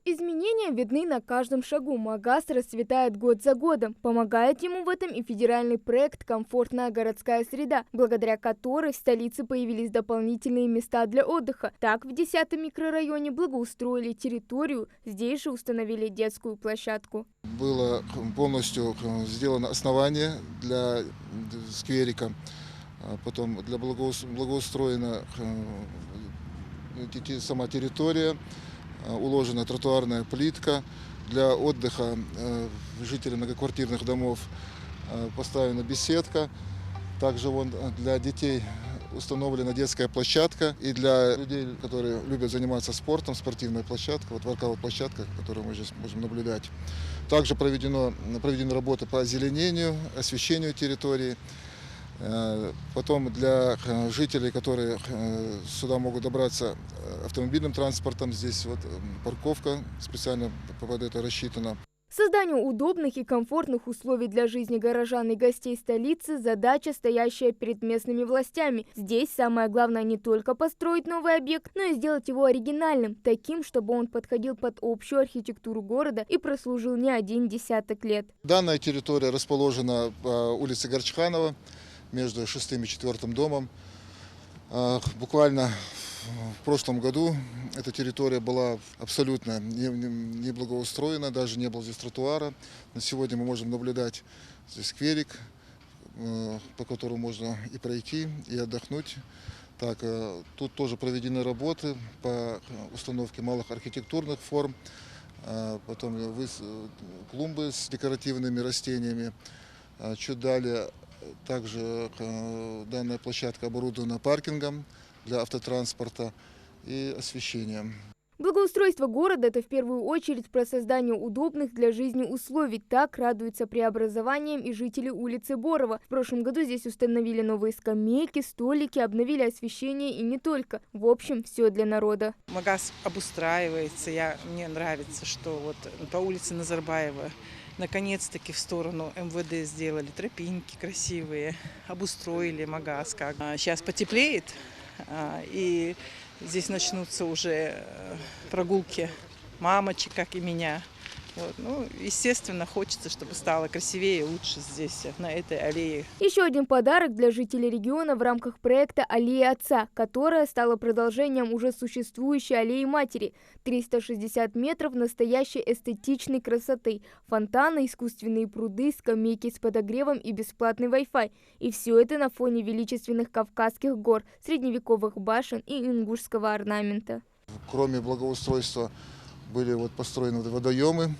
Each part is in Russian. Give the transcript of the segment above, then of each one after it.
Изменения видны на каждом шагу. Магаз расцветает год за годом. Помогает ему в этом и федеральный проект «Комфортная городская среда», благодаря которой в столице появились дополнительные места для отдыха. Так, в 10-м микрорайоне благоустроили территорию, здесь же установили детскую площадку. Было полностью сделано основание для скверика, потом благоустроена сама территория, уложена тротуарная плитка. Для отдыха жителей многоквартирных домов поставлена беседка. Также для детей установлена детская площадка. И для людей, которые любят заниматься спортом, спортивная площадка, вот воркаут-площадка, которую мы здесь можем наблюдать. Также проведена работа по озеленению, освещению территории. Потом для жителей, которые сюда могут добраться автомобильным транспортом, здесь вот парковка специально под это рассчитана. Созданию удобных и комфортных условий для жизни горожан и гостей столицы – задача, стоящая перед местными властями. Здесь самое главное не только построить новый объект, но и сделать его оригинальным, таким, чтобы он подходил под общую архитектуру города и прослужил не один десяток лет. Данная территория расположена по улице Горчханова между 6-м и 4-м домом. Буквально в прошлом году эта территория была абсолютно не благоустроена, даже не было здесь тротуара. На сегодня мы можем наблюдать здесь скверик, по которому можно и пройти, и отдохнуть. Так, тут тоже проведены работы по установке малых архитектурных форм, потом клумбы с декоративными растениями. Чуть далее также данная площадка оборудована паркингом для автотранспорта и освещением. Благоустройство города – это в первую очередь про создание удобных для жизни условий. Так радуются преобразованиям и жители улицы Борова. В прошлом году здесь установили новые скамейки, столики, обновили освещение и не только. В общем, все для народа. Магаз обустраивается. Мне нравится, что вот по улице Назарбаева наконец-таки в сторону МВД сделали тропинки красивые, обустроили магаз. Сейчас потеплеет, и здесь начнутся уже прогулки мамочек, как и меня. Вот. Ну, естественно, хочется, чтобы стало красивее и лучше здесь, на этой аллее. Еще один подарок для жителей региона в рамках проекта «Аллея Отца», которая стала продолжением уже существующей аллеи Матери. 360 метров настоящей эстетичной красоты. Фонтаны, искусственные пруды, скамейки с подогревом и бесплатный Wi-Fi. И все это на фоне величественных Кавказских гор, средневековых башен и ингушского орнамента. Кроме благоустройства были построены водоемы,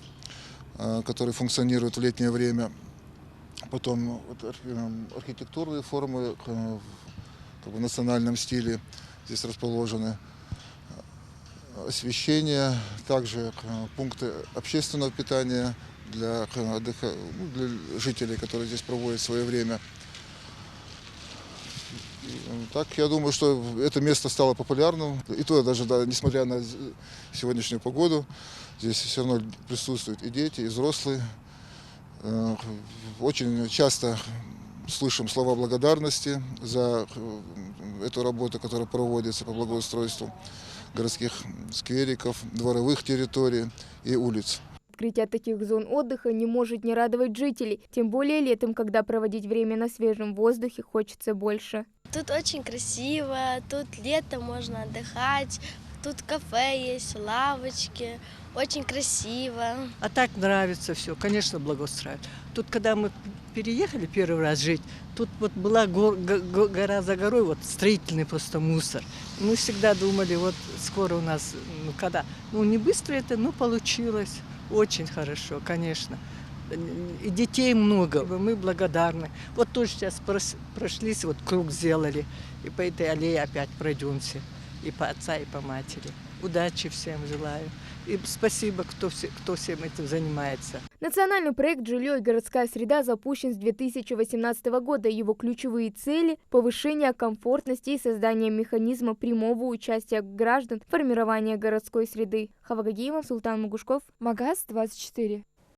которые функционируют в летнее время. Потом архитектурные формы в национальном стиле здесь расположены. Освещение, также пункты общественного питания для отдыха, для жителей, которые здесь проводят свое время. Так, я думаю, что это место стало популярным. И то даже, несмотря на сегодняшнюю погоду, здесь все равно присутствуют и дети, и взрослые. Очень часто слышим слова благодарности за эту работу, которая проводится по благоустройству городских сквериков, дворовых территорий и улиц. Открытие таких зон отдыха не может не радовать жителей, тем более летом, когда проводить время на свежем воздухе хочется больше. Тут очень красиво, тут летом можно отдыхать, тут кафе есть, лавочки, очень красиво. А так нравится все, конечно, благоустраивает. Тут, когда мы переехали первый раз жить, тут вот была гора за горой, вот строительный просто мусор. Мы всегда думали, вот скоро у нас, не быстро это, но получилось. Очень хорошо, конечно. И детей много, мы благодарны. Вот тоже сейчас прошлись, вот круг сделали, и по этой аллее опять пройдемся. И по отца, и по матери. Удачи всем желаю. И спасибо, кто всем этим занимается. Национальный проект «Жилье и городская среда» запущен с 2018 года. Его ключевые цели – повышение комфортности и создание механизма прямого участия граждан в формировании городской среды. Хава Гагиева, Султан Магушков, Магаз 24.